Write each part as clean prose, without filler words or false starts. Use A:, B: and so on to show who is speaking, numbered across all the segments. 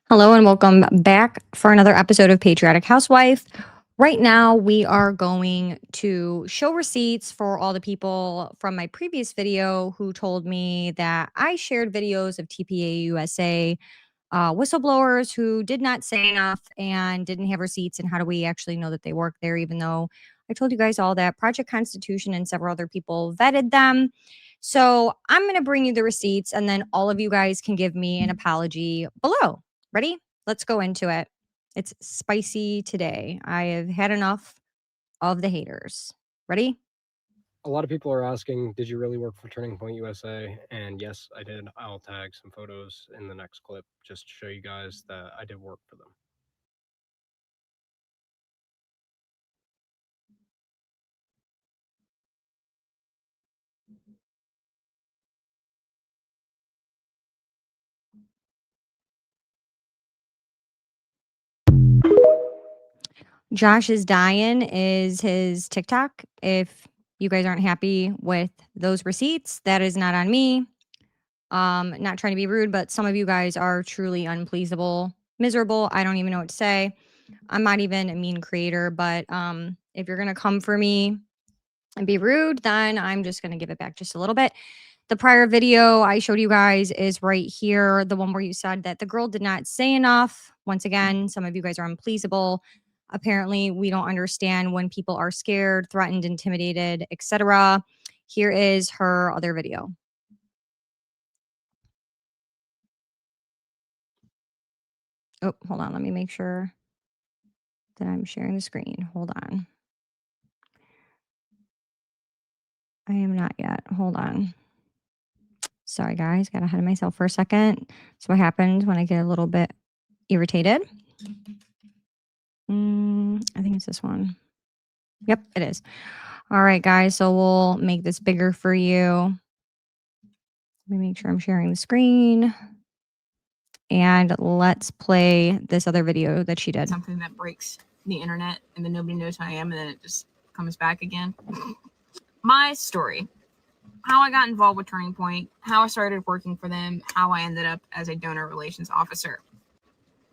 A: Hello and welcome back for another episode of Patriotic Housewife. Right now, we are going to show receipts for all the people from my previous video who told me that I shared videos of TPUSA whistleblowers who did not say enough and didn't have receipts. And how do we actually know that they work there, even though I told you guys all that Project Constitution and several other people vetted them. So I'm going to bring you the receipts and then all of you guys can give me an apology below. Ready? Let's go into it. It's spicy today. I have had enough of the haters. Ready?
B: A lot of people are asking, did you really work for Turning Point USA? And yes, I did. I'll tag some photos in the next clip just to show you guys that I did work for them.
A: Josh is dying is his TikTok. If you guys aren't happy with those receipts, that is not on me. Not trying to be rude, but some of you guys are truly unpleasable, miserable. I don't even know what to say. I'm not even a mean creator, but if you're gonna come for me and be rude, then I'm just gonna give it back just a little bit. The prior video I showed you guys is right here, the one where you said that the girl did not say enough. Once again, some of you guys are unpleasable. Apparently, we don't understand when people are scared, threatened, intimidated, etc. Here is her other video. Oh, hold on. Let me make sure that I'm sharing the screen. Hold on. I am not yet. Hold on. Sorry, guys. Got ahead of myself for a second. That's what happens when I get a little bit irritated. I think it's this one. Yep, it is. All right, guys. So we'll make this bigger for you. Let me make sure I'm sharing the screen. And let's play this other video that she did.
C: Something that breaks the internet and then nobody knows who I am and then it just comes back again. My story. How I got involved with Turning Point, how I started working for them, how I ended up as a donor relations officer.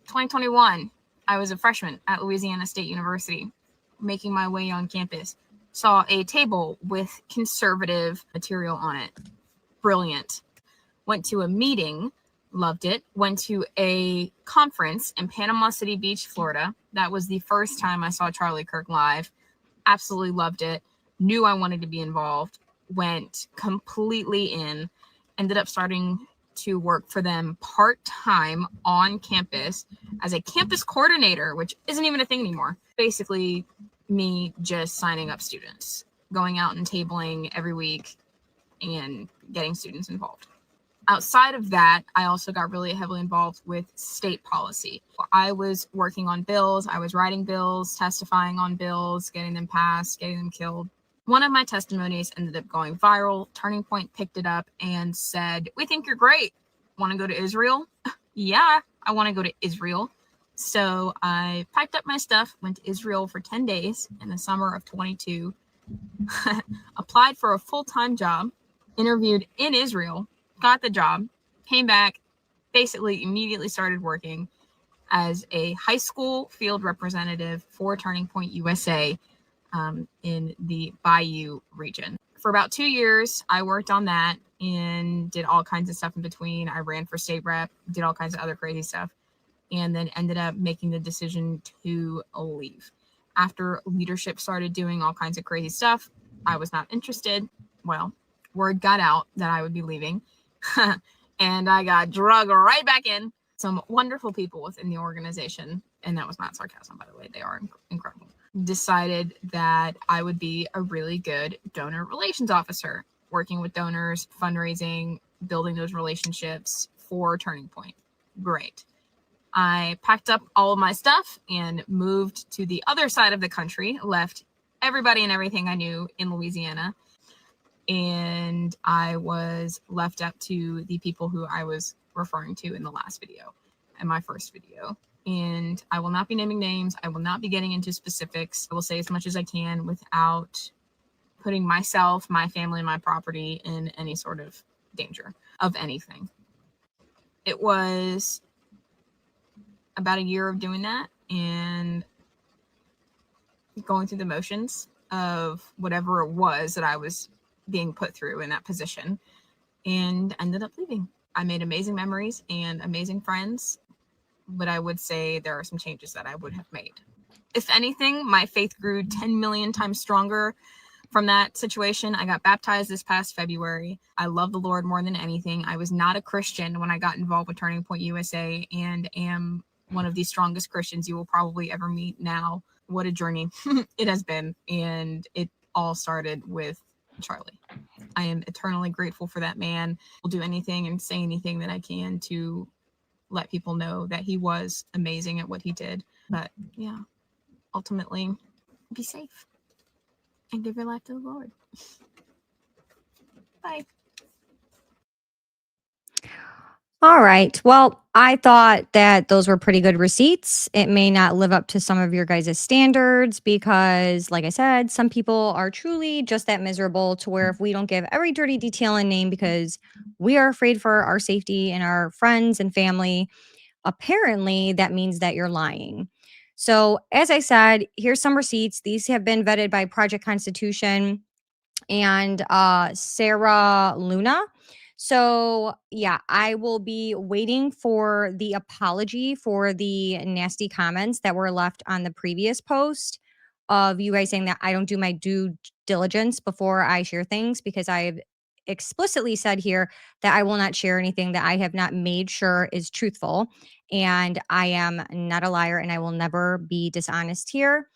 C: 2021, I was a freshman at Louisiana State University, making my way on campus. Saw a table with conservative material on it. Brilliant. Went to a meeting, loved it. Went to a conference in Panama City Beach, Florida. That was the first time I saw Charlie Kirk live. Absolutely loved it. Knew I wanted to be involved. Went completely in. Ended up starting to work for them part-time on campus as a campus coordinator, which isn't even a thing anymore. Basically, me just signing up students, going out and tabling every week and getting students involved. Outside of that, I also got really heavily involved with state policy. I was working on bills. I was writing bills, testifying on bills, getting them passed, getting them killed. One of my testimonies ended up going viral. Turning Point picked it up and said, "We think you're great. Want to go to Israel?" Yeah, I want to go to Israel. So I packed up my stuff, went to Israel for 10 days in the summer of 22, applied for a full-time job, interviewed in Israel, got the job, came back, basically immediately started working as a high school field representative for Turning Point USA in the Bayou region. For about 2 years, I worked on that and did all kinds of stuff in between. I ran for state rep, did all kinds of other crazy stuff, and then ended up making the decision to leave. After leadership started doing all kinds of crazy stuff, I was not interested. Well, word got out that I would be leaving. And I got drugged right back in. Some wonderful people within the organization, and that was not sarcasm, by the way, they are incredible, decided that I would be a really good donor relations officer, working with donors, fundraising, building those relationships for Turning Point. Great. I packed up all of my stuff and moved to the other side of the country, left everybody and everything I knew in Louisiana, and I was left up to the people who I was referring to in the last video and my first video. And I will not be naming names. I will not be getting into specifics. I will say as much as I can without putting myself, my family, and my property in any sort of danger of anything. It was about a year of doing that and going through the motions of whatever it was that I was being put through in that position, and ended up leaving. I made amazing memories and amazing friends, but I would say there are some changes that I would have made. If anything, my faith grew 10 million times stronger from that situation. I got baptized this past February. I love the Lord more than anything. I was not a Christian when I got involved with Turning Point USA and am one of the strongest Christians you will probably ever meet now. What a journey it has been. And it all started with Charlie. I am eternally grateful for that man. Will do anything and say anything that I can to let people know that he was amazing at what he did. But yeah, ultimately, be safe and give your life to the Lord. Bye.
A: All right. Well, I thought that those were pretty good receipts. It may not live up to some of your guys' standards because, like I said, some people are truly just that miserable to where if we don't give every dirty detail and name because we are afraid for our safety and our friends and family, apparently that means that you're lying. So, as I said, here's some receipts. These have been vetted by Project Constitution and Sarah Luna. So, yeah, I will be waiting for the apology for the nasty comments that were left on the previous post of you guys saying that I don't do my due diligence before I share things because I've explicitly said here that I will not share anything that I have not made sure is truthful. And I am not a liar and I will never be dishonest here.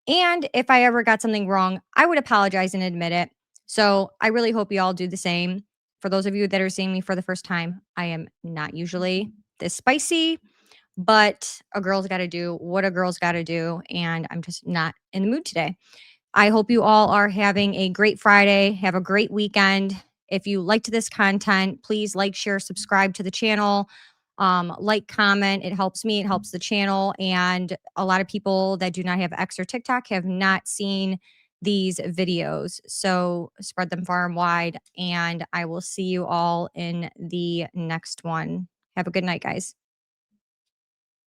A: And if I ever got something wrong, I would apologize and admit it. So I really hope you all do the same. For those of you that are seeing me for the first time, I am not usually this spicy, but a girl's got to do what a girl's got to do. And I'm just not in the mood today. I hope you all are having a great Friday. Have a great weekend. If you liked this content, please like, share, subscribe to the channel. Like, comment. It helps me. It helps the channel. And a lot of people that do not have X or TikTok have not seen these videos. So spread them far and wide. And I will see you all in the next one. Have a good night, guys.